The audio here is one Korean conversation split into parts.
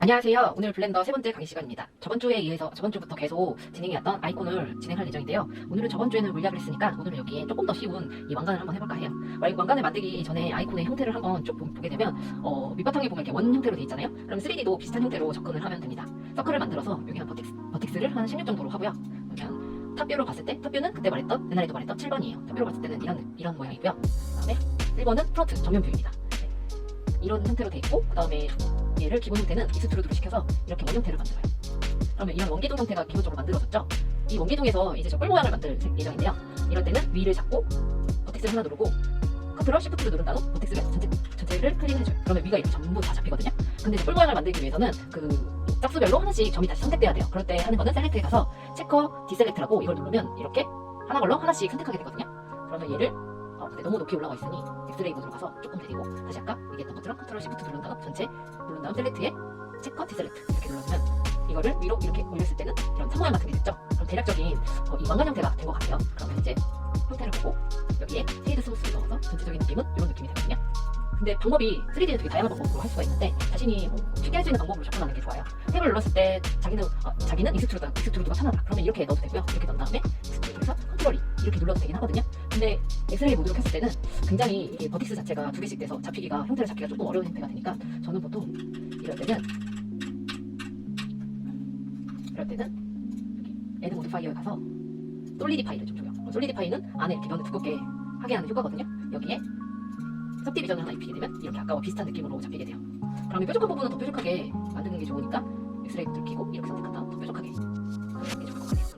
안녕하세요. 오늘 블렌더 세 번째 강의 시간입니다. 저번 주부터 계속 진행해왔던 아이콘을 진행할 예정인데요. 오늘은 저번 주에는 물약을 했으니까 오늘은 여기에 조금 더 쉬운 이 왕관을 한번 해볼까 해요. 왕관을 만들기 전에 아이콘의 형태를 한번 쭉 보게 되면 밑바탕에 보면 이렇게 원 형태로 되어 있잖아요. 그럼 3D도 비슷한 형태로 접근을 하면 됩니다. 서클을 만들어서 여기 한 버텍스를 한 16 정도로 하고요. 그러면 탑뷰로 봤을 때 탑뷰는 그때 옛날에도 말했던 7번이에요. 탑뷰로 봤을 때는 이런 모양이고요. 그 다음에 1번은 프론트 정면 뷰입니다. 네. 이런 형태로 되어 있고 그 다음에 얘를 기본 형태는 익스트루드로 시켜서 이렇게 원 형태를 만들어요. 그러면 이런 원기둥 형태가 기본적으로 만들어졌죠. 이 원기둥에서 이제 저 뿔 모양을 만들 예정인데요. 이럴 때는 위를 잡고 버텍스를 하나 누르고 컨트롤 시프트를 누른 다음 버텍스를 전체를 클릭해줘요. 그러면 위가 이렇게 전부 다 잡히거든요. 근데 뿔 모양을 만들기 위해서는 그 짝수별로 하나씩 점이 다시 선택돼야 돼요. 그럴 때 하는 거는 셀렉트에 가서 체커 디셀렉트라고 이걸 누르면 이렇게 하나 걸로 하나씩 선택하게 되거든요. 그러면 얘를 근데 너무 높이 올라와 있으니 엑스레이 모드로 가서 조금 내리고 다시 아까 얘기했던 것처럼 컨트롤 시프트 누른 다음 전체 누른 다음 셀렉트에 체커 디셀렉트 이렇게 눌러주면 이거를 위로 이렇게 올렸을 때는 이런 선모양 같은 게 됐죠. 그럼 대략적인 이 왕관 형태가 된 것 같아요. 그러면 이제 형태를 보고 여기에 쉐이드 스무스를 넣어서 전체적인 느낌은 이런 느낌이 되거든요. 근데 방법이 3D는 되게 다양한 방법으로 할 수가 있는데 자신이 쉽게 할 수 있는 방법으로 접근하는 게 좋아요. 탭을 눌렀을 때 자기는 익스트루드가 편하다. 그러면 이렇게 넣어도 되고요. 이렇게 넣은 다음에 익스트루드에서 컨트롤 E 이렇게 눌러도 되긴 하거든요. 근데 엑스레이 모드로 켰을 때는 굉장히 이게 버텍스 자체가 두 개씩 돼서 형태를 잡기가 조금 어려운 형태가 되니까 저는 보통 이럴 때는 여기 애드 모디파이어에 가서 솔리디파이를 좀 줘요. 솔리디파이는 안에 이렇게 면을 두껍게 하게 하는 효과거든요. 여기에 सब디비전을 하나 입히게 되면 이렇게 아까와 비슷한 느낌으로 잡히게 돼요. 그러면 뾰족한 부분은 더 뾰족하게 만드는 게 좋으니까 엑스레이 모드를 켜고 이렇게 선택한 다음 더 뾰족하게 하는 게 좋을 것 같아요.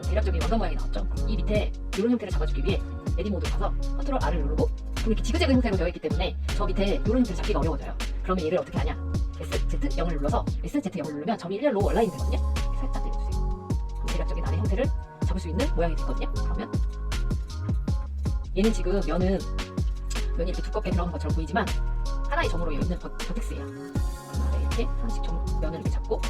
대략적인 왕관 모양이 나왔죠? 이 밑에 이런 형태를 잡아주기 위해 에디 모드로 가서 컨트롤 R을 누르고 그럼 이렇게 지그재그 형태로 되어 있기 때문에 저 밑에 이런 형태를 잡기가 어려워져요. 그러면 얘를 어떻게 하냐? SZ0을 눌러서 SZ0을 누르면 점이 일렬로 얼라인 되거든요. 살짝 내려주세요. 그럼 대략적인 안의 형태를 잡을 수 있는 모양이 되거든요. 그러면 얘는 지금 면이 이렇게 두껍게 들어간 것처럼 보이지만 하나의 점으로 있는 버텍스예요. 이렇게 하나씩 면을 이렇게 잡고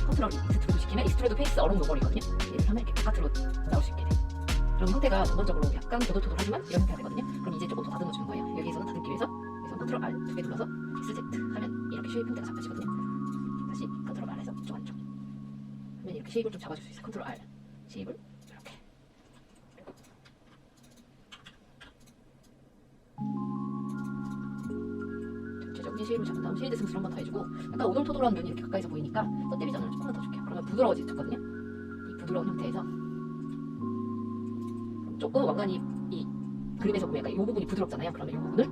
컨트롤 익스트루드 시키면 익스트루드 페이스 얼음 노멀이거든요. 얘를 하면 이렇게 바깥으로 나올 수 있게 돼요. 그럼 형태가 전반적으로 약간 도돌토돌하지만 이런 형태가 되거든요. 그럼 이제 조금 더 다듬어 주는 거예요. 여기에서는 다듬기 위해서 컨트롤 R 두 개 눌러서 SZ 하면 이렇게 쉐입 형태가 잡혀지거든요. 다시 컨트롤 R 해서 이쪽 안쪽 하면 이렇게 쉐입을 좀 잡아줄 수 있어요. 컨트롤 R 쉐입을 이렇게 전체적인 쉐입을 잡은 다음 쉐이드 스무스를 한 번 더 해주고 약간 오돌토돌한 면이 이렇게 가까이서 보이니까 서디비전을 조금만 더 줄게요. 그러면 부드러워지거든요. 이 부드러운 형태에서 조금 왕관이 이 그림에서 보면 약간 이 부분이 부드럽잖아요. 그러면 이 부분을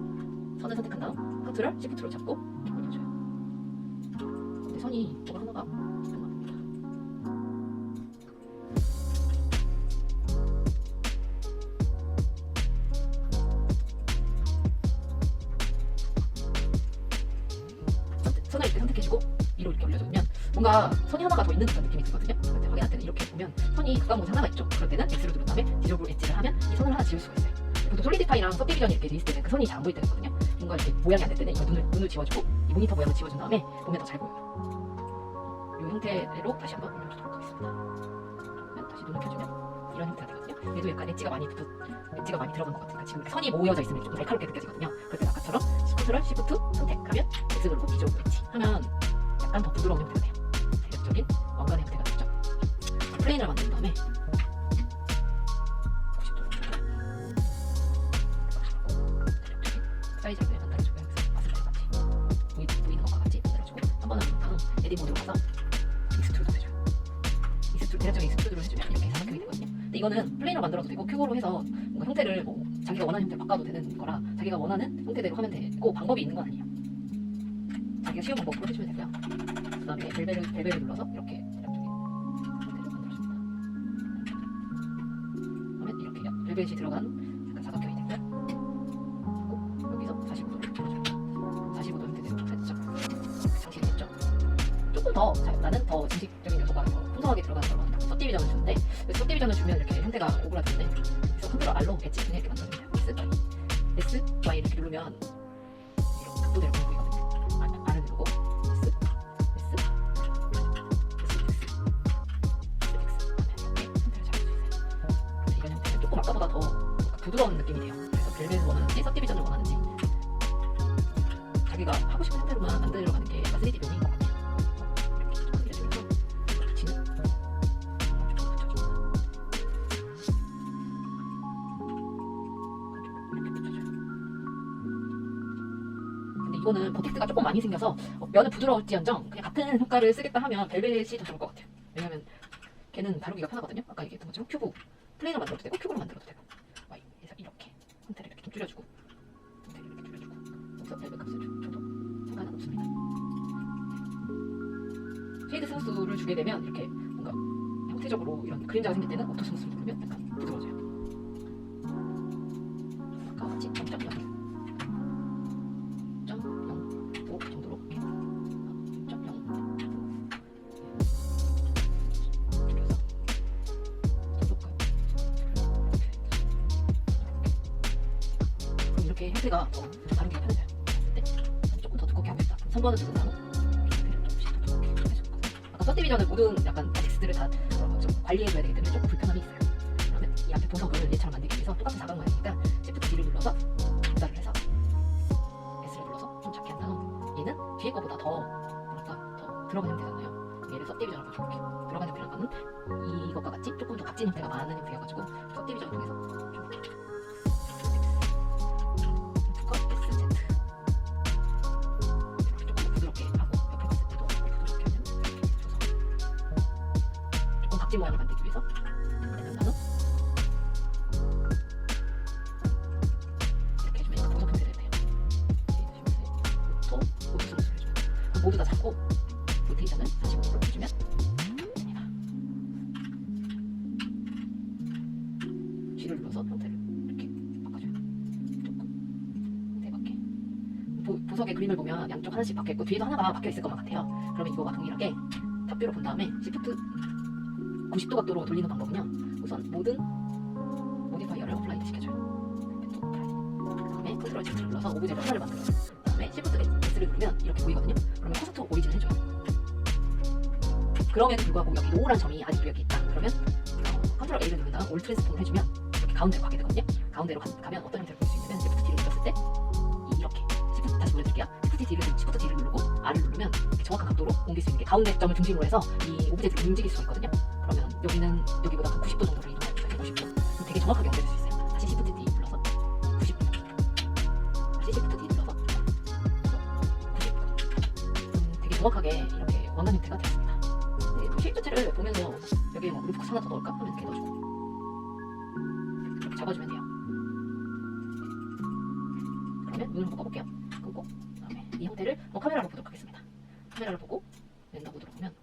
선을 선택한 다음 컨트롤 시프트로 잡고 이렇게 올려줘요. 근데 선이 뭐가 하나가 선을 이렇게 선택해주고 위로 이렇게 올려주면 뭔가 선이 하나가 더 있는 듯한 느낌이 들거든요. 그런데 확인할 때는 이렇게 보면 선이 가까운 곳에 하나가 있죠. 그럴 때는 X를 누른 다음에 디저블 엣지를 하면 이 선을 하나 지울 수가 있어요. 보통 솔리디파이랑 서디비전이 이렇게 돼 있을 때는 그 선이 잘 안 보일 때가 있거든요. 뭔가 이렇게 모양이 안 될 때는 이거 눈을 지워주고 이 모니터 모양을 지워준 다음에 보면 더 잘 보여요. 이 형태로 다시 한번 올려주도록 하겠습니다. 그러면 다시 눈을 켜주면 이런 형태가 되거든요. 얘도 약간 엣지가 많이 들어간 것 같으니까 지금 선이 모여져 있으면 좀 날카롭게 느껴지거든요. 그럴 때 아까처럼 컨트롤 시프트 선택하면 X 누르고 디저블 엣지 하면 약간 더 부드러운 형태가 돼요. 대략적인 왕관의 형태가 되죠. 플레인을 만든 다음에 사이즈를 그냥 만들어주고 마스크같이 보이는 것과 같이 만들어주고 한 번은 다음 에디 모드로 가서 익스트루드 해줘요. 대략적인 익스트루드로 해주면 이렇게 사각형이 되거든요. 근데 이거는 플레인으로 만들어도 되고 큐브로 해서 뭔가 형태를 자기가 원하는 형태를 바꿔도 되는 거라 자기가 원하는 형태대로 하면 되고 방법이 있는 건 아니에요. 자기가 쉬운 방법으로 해주면 되고요. 그 다음에 벨벨을 눌러서 이렇게 대략적인 형태를 만들어줍니다. 그러면 이렇게 벨벳이 들어간 약간 사각형이 되고요. 그리고 여기서 45도를 눌러줘요. 45도 형태대로 살짝 장식이 됐죠. 조금 더 나는 더 정식적인 요소가 더 풍성하게 들어가는 그런 서디비전을 주는데 서디비전을 주면 이렇게 형태가 오그라드는데 그래서 컨트롤 R로 엣지 그냥 이렇게 만들어주면 S, Y 이렇게 누르면 이렇게 각도대로 보이거든요. R을 누르고 이런 형태는 조금 아까보다 더 부드러운 느낌이 돼요. 그래서 벨벳을 원하는지 서디비전을 원하는지 자기가 하고 하고 싶은 형태로만 만들어가는 게 약간 3D 묘미인 것 같아요. 이렇게 좀 크게 해주면서 지는 좀 붙여줍니다. 이렇게 붙여줘요. 근데 이거는 버텍스가 조금 많이 생겨서 면은 부드러울지언정 그냥 같은 효과를 쓰겠다 하면 벨벳이 더 좋을 것 같아요. 왜냐면 걔는 다루기가 편하거든요. 아까 얘기했던 것처럼 큐브 플레인으로 만들어도 되고 큐브로 만들어도 되고. 그래서 이렇게 형태를 이렇게 좀 줄여주고 형태를 이렇게 줄여주고 여기서 벨벳 값을 줘도 상관은 없습니다. 쉐이드 스무스를 주게 되면 이렇게 뭔가 형태적으로 이런 그림자가 생길 때는 오토 스무스를 누르면 약간 부드러워져요. 아까 같이 0.0 정도로 이렇게 0.0 줄여서 해볼까요? 그럼 이렇게 형태가 더 다루기가 편해져요. 네. 조금 더 두껍게 하겠다. 3번은 두고 나눠 아까 서디비전은 모든 약간 텍스트를 다 관리해줘야 되기 때문에 조금 불편함이 있어요. 그러면 이 앞에 보석을 얘처럼 만들기 위해서 똑같은 사각 모양이니까 Shift D를 눌러서 조달을 해서 S를 눌러서 좀 작게 한 다음 얘는 뒤에 거보다 더 뭐랄까 더 들어간 형태잖아요. 얘를 서디비전을 가지고 이렇게 들어간 형태라는 거는 이것과 같이 조금 더 값진 형태가 많은 형태여가지고 서디비전을 통해서 좀 두꺼 SZ 조금 부드럽게 하고 옆에 봤을 때도 부드럽게 하면 이렇게 줘서 조금 각진 모양을 만들기 위해서 내는 나는 이렇게 해주면 보석 형태를 돼요. 오토 스무스를 해줘요. 모두 다 잡고 로테이션을 45도로 해주면 됩니다. G를 눌러서 형태를 이렇게 바꿔줘요. 조금 형태 바뀌게. 보석의 그림을 보면 양쪽 하나씩 바뀌어있고 뒤에도 하나가 바뀌어있을 것만 같아요. 그러면 이거와 동일하게 탑뷰로 본 다음에 Shift 90도 각도로 돌리는 방법은요. 우선 모든 모디파이어를 어플라이 시켜줘요. 그 다음에 컨트롤 Z를 눌러서 오브제를 하나를 만들어요. 그 다음에 Shift S를 누르면 이렇게 보이거든요. 그러면 커스텀 오리진을 해줘요. 그럼에도 불구하고 여기 노란 점이 아직도 여기 있다. 그러면 컨트롤 A를 누른 다음 올 트랜스폼을 해주면 이렇게 가운데로 가게 되거든요. 가운데로 가면 어떤 형태를 볼 수 있냐면 Shift D를 눌렀을 때 이렇게 Shift 다시 보여드릴게요. Shift D를 누르고 R을 누르면 이렇게 정확한 각도로 옮길 수 있는 게 가운데 점을 중심으로 해서 이 오브젝트를 움직일 수가 있거든요. 그러면 여기는 여기보다 90도 정도로 이동할 수 있어요. 90도. 그럼 되게 정확하게 연결될 수 있어요. 다시 Shift D 눌러서 90도. 다시 Shift D 눌러서 90도. 되게 정확하게 이렇게 원단 형태가 되었습니다. 쉐입 자체를 보면서 여기에 뭐 루프컷 하나 더 넣을까 하면 이렇게 넣어주고 이렇게 잡아주면 돼요. 그러면 눈을 한번 꺼볼게요. 끄고 그다음에 이 형태를 카메라로 보도록 하겠습니다. 카메라를 보고 렌더 모드로 보면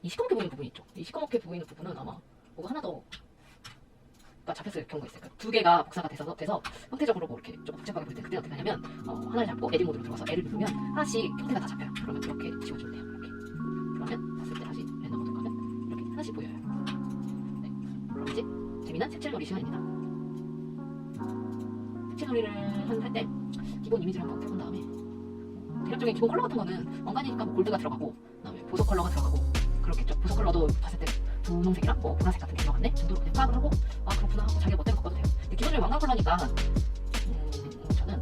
이 시커멓게 보이는 부분이 있죠. 이 시커멓게 보이는 부분은 아마 뭐가 하나 더가 잡혔을 경우가 있어요. 그러니까 두 개가 복사가 돼서 형태적으로 뭐 이렇게 조금 복잡하게 보일 때 그때 어떻게 하냐면 하나를 잡고 에딧 모드로 들어가서 L을 누르면 하나씩 형태가 다 잡혀요. 그러면 이렇게 지워주면 돼요. 이렇게. 그러면 봤을 때 다시 렌더 모드로 가면 이렇게 하나씩 보여요. 네. 그럼 이제 재미난 색칠놀이 시간입니다. 색칠놀이를 할 때 기본 이미지를 한번 펴본 다음에 대략적인 기본 컬러 같은 거는 왕관이니까 뭐 골드가 들어가고 그다음에 보석 컬러가 들어가고 그렇겠죠. 보석 컬러도 봤을 때 분홍색이랑 뭐 보라색 같은 게 들어갔네 정도로 그냥 파악을 하고 아 그렇구나 하고 자기가 멋대로 바꿔도 돼요. 근데 기본적인 왕관 컬러니까 저는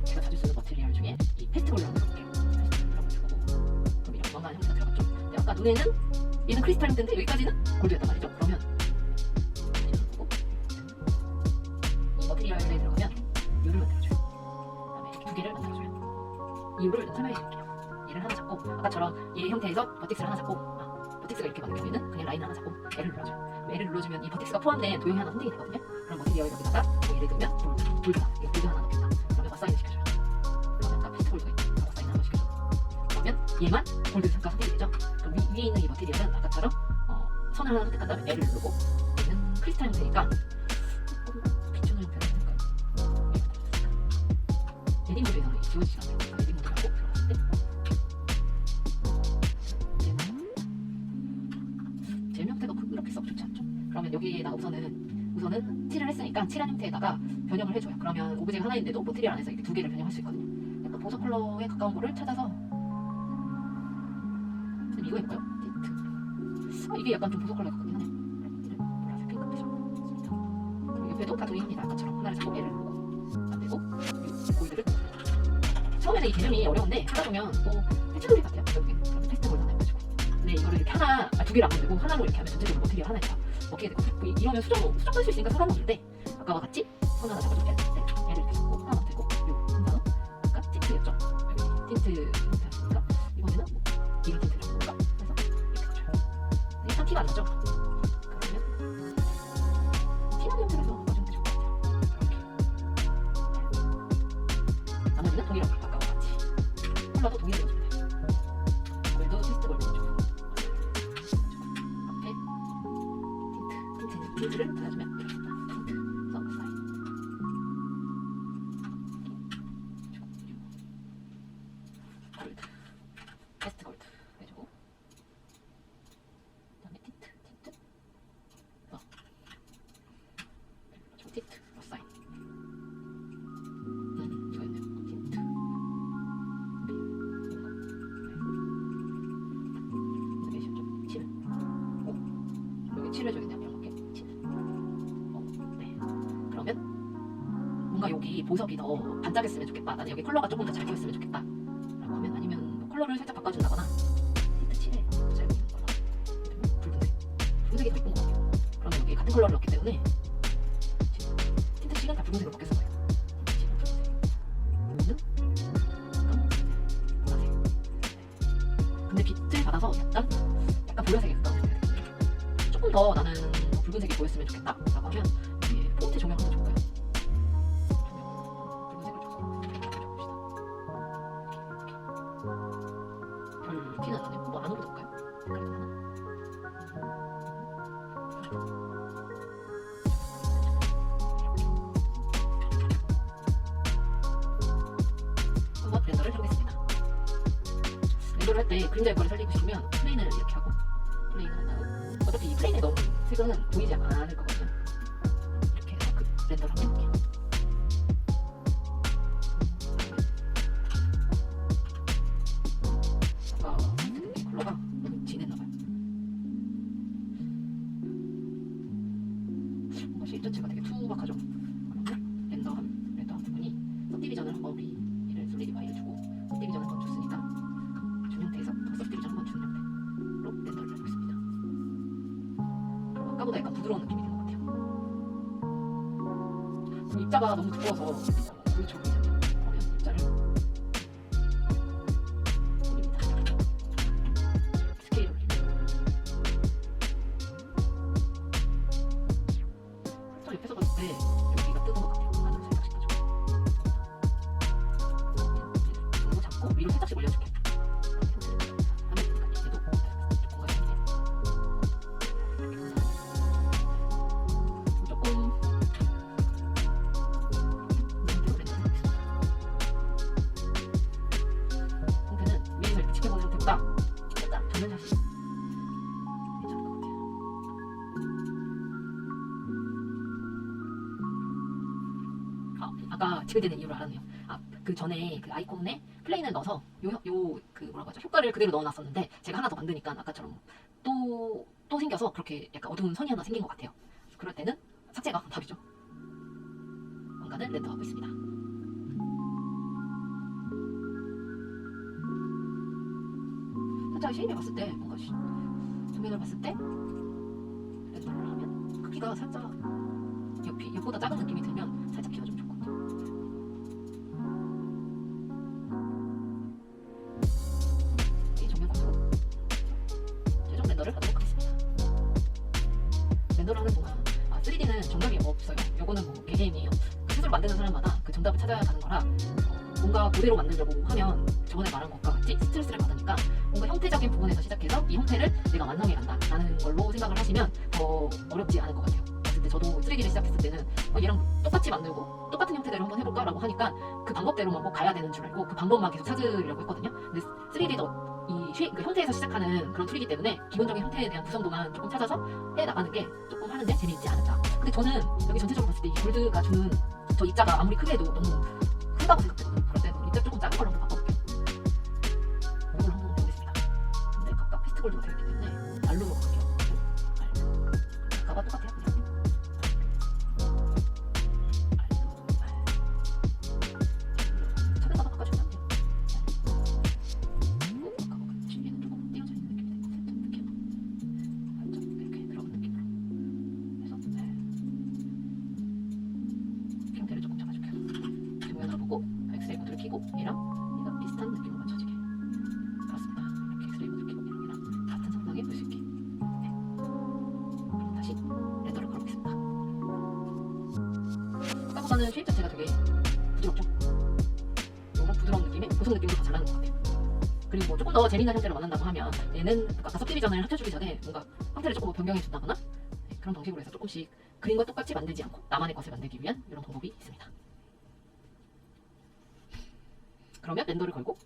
제가 자주 쓰는 머티리얼 중에 이 페스트 컬러를 써볼게요. 페스트 컬러를 주고 그럼 이렇게 왕관 형태가 들어갔죠. 근데 아까 눈에는 얘는 크리스탈 형태인데 여기까지는 골드였단 말이죠. 그러면 이 머티리얼에 들어가면 유를 만들어줘요. 그다음에 이렇게 두 개를 만들어줘요. 이 유를 설명해드릴게요. 얘를 하나 잡고 아까처럼 얘 형태에서 버텍스를 하나 잡고 버텍스가 이렇게 많은 경우에는 그냥 라인을 하나 잡고 L을 눌러줘요. L을 눌러주면 이 버텍스가 포함된 도형이 하나 선택이 되거든요. 그럼 머티리얼 여기다가 예를 들면 골드다. 이거 골드 하나 넣겠다. 그러면 어사인을 시켜줘요. 그러면 아까 페스트 골드가 있죠. 어사인 하나 시켜줘요. 그러면 얘만 골드 잠깐 선택이 되죠. 그럼 위에 있는 이 머티리얼은 아까처럼 선을 하나 선택한 다음에 L을 누르고 얘는 크리스탈 형태니까 비추는 형태로 해볼까요? 에딧 모드에서는 지워지지 않아요. 에딧 모드라고 들어갔을 때 제 형태가 그렇게 썩 좋지 않죠. 그러면 여기에다가 우선은 칠을 했으니까 칠한 형태에다가 변형을 해줘요. 그러면 오브젝트 하나인데도 머티리얼 안에서 이렇게 두 개를 변형할 수 있거든요. 약간 보석 컬러에 가까운 거를 찾아서 이거 해볼까요? 디트. 이게 약간 좀 보석 컬러에 가깝긴 하네요. 보라색 핑크 되죠. 그리고 옆에도 다 동일합니다. 아까처럼 하나를 잡고 L을 누르고 안 되고 골드를 처음에는 이 개념이 어려운데 하다 보면 또 패치놀이 같아요. 결국에 페스티벌 하나 해가지고. 근데 이거를 이렇게 두 개를 안 만들고 하나로 이렇게 하면 전체적으로 머티리얼 하나 있다. 먹게 되고 이러면 수정할 수 있으니까 상관없는데 아까와 같이 손 하나 잡아줄 때 얘를 이렇게 잡고 하나 만들고 요 한단어 아까 틴트였죠. 틴트 했으니까 이번에는 뭐 이런 틴트를 잡고 볼까? 그래서 이렇게 줘요. 일단 티가 안 나죠? 그러면 티나는 형태로서 넣어주는 게 좋을 것 같아요. 이렇게 나머지는 동일하게 아까와 같이 컬러도 동일하게 넣어주면 돼요. 오늘도 테스트 걸려주고 앞에 틴트를 발라주면 되겠습니다. 틴트 선 사인 골드 테스트 골드 해주고 그다음에 틴트 틴트 사인 좋았네요. 틴트 이거 좀 칠. 여기 칠해줘야겠네요. 이렇게 칠. 네. 그러면 뭔가 여기 보석이 더 반짝였으면 좋겠다. 나는 여기 컬러가 조금 더 잘 보였으면 좋겠다. 라고 하면 아니면 뭐 컬러를 살짝 바꿔준다거나 틴트 칠에 잘 보이는 컬러. 붉은색이 더 이쁜 것 같아요. 그러면 여기 같은 컬러를 넣기 때문에 틴트 칠은 다 붉은색으로 바뀌었을 거예요. 틴트 칠은 붉은색. 요는 보라색. 근데 빛을 받아서 약간 보라색에 가까운 색이 돼요. 조금 더 나는 붉은색이 보였으면 좋겠다 라고 하면 이게 포인트 조명을 한번 줘볼까요? 붉은색을 줘서 줘봅시다. 별 티는 안 나네요. 뭐 안으로 넣을까요? 색깔이 하나. 한번 렌더를 해보겠습니다. 렌더를 할 때 그림자 효과를 살리고 싶으면 플레인을 이렇게 하고 플레인을 한 다음 어차피 이 플레인에 넣은 색은 보이지 않을 거거든요. 이렇게 해서 그 렌더를 한번 해볼게요. 아까 틴트 컬러가 너무 진했나봐요. 뭔가 쉐입 자체가 되게 투박하죠. 그러면 렌더 한 부분이 सब디비전을 한번 우리 얘를 솔리디파이를 주고 सब디비전을 한번 줬으니까 준 형태에서 더 सब디비전 한번 준 형태로 렌더를 해보겠습니다. 아까보다 약간 부드러운 느낌이 든 것 같아요. 입자가 너무 두꺼워서 그렇죠 보이잖아요. 그러면 입자를 올립니다. 스케일 올립니다. 살짝 옆에서 봤을 때 여기가 뜨거운 것 같아요. 안으로 살짝씩 가지고 이거 잡고 위로 살짝씩 올려줄게. 하면 되니까 얘도 조금 가야겠네. 조금 상태는 위에서 이렇게 지켜보는 상태보다 살짝 정면샷이 괜찮을 것 같아요. 아까 지그되는 이유를 알았네요. 그 전에 그 아이콘에 플레인을 넣어서 그 뭐라고 하죠? 효과를 그대로 넣어놨었는데 제가 하나 더 만드니까 아까처럼 또 생겨서 그렇게 약간 어두운 선이 하나 생긴 것 같아요. 그럴 때는 삭제가 답이죠. 왕관을 렌더하고 있습니다. 살짝 쉐입을 봤을 때 뭔가 조명을 봤을 때 렌더를 하면 크기가 살짝 옆보다 작은 느낌이 들면 살짝 키워주면 좋거든요. 이 정면 컷으로 최종 렌더를 하도록 하겠습니다. 렌더를 하는 동안 3D는 정답이 없어요. 요거는 뭐 개개인이에요. 스스로 만드는 사람마다 그 정답을 찾아야 하는 거라 뭔가 그대로 만들려고 하면 저번에 말한 것과 같이 스트레스를 받으니까 뭔가 형태적인 부분에서 시작해서 이 형태를 내가 완성해 간다라는 걸로 생각을 하시면 더 어렵지 않을 것 같아요. 근데 저도 3D를 시작했을 때는 얘랑 똑같이 만들고 똑같은 형태대로 한번 해볼까 라고 하니까 그 방법대로만 꼭 가야 되는 줄 알고 그 방법만 계속 찾으려고 했거든요. 근데 3D도 그 형태에서 시작하는 그런 툴이기 때문에 기본적인 형태에 대한 구성도만 조금 찾아서 해나가는 게 조금 하는데 재미있지 않을까. 근데 저는 여기 전체적으로 봤을 때 이 골드가 주는 저 입자가 아무리 크게 해도 너무 크다고 생각되거든요. 그럴 때는 입자 조금 작은 걸로 한번 바꿔볼게요. 이걸 한번 보겠습니다. 근데 각각 패스트 골드가 되어 있기 때문에 알로 갈게요. 아까와 똑같아요. 그냥. 찾아서 바꿔주면 안 돼요. 이거는 쉐입 자체가 되게 부드럽죠. 이런 부드러운 느낌의 고속 느낌도 더 잘 나는 것 같아요. 그리고 뭐 조금 더 재미난 형태를 원한다고 하면 얘는 아까 सब디비전을 합쳐주기 전에 뭔가 형태를 조금 변경해 준다거나 그런 방식으로 해서 조금씩 그림과 똑같이 만들지 않고 나만의 것을 만들기 위한 이런 방법이 있습니다. 그러면 렌더를 걸고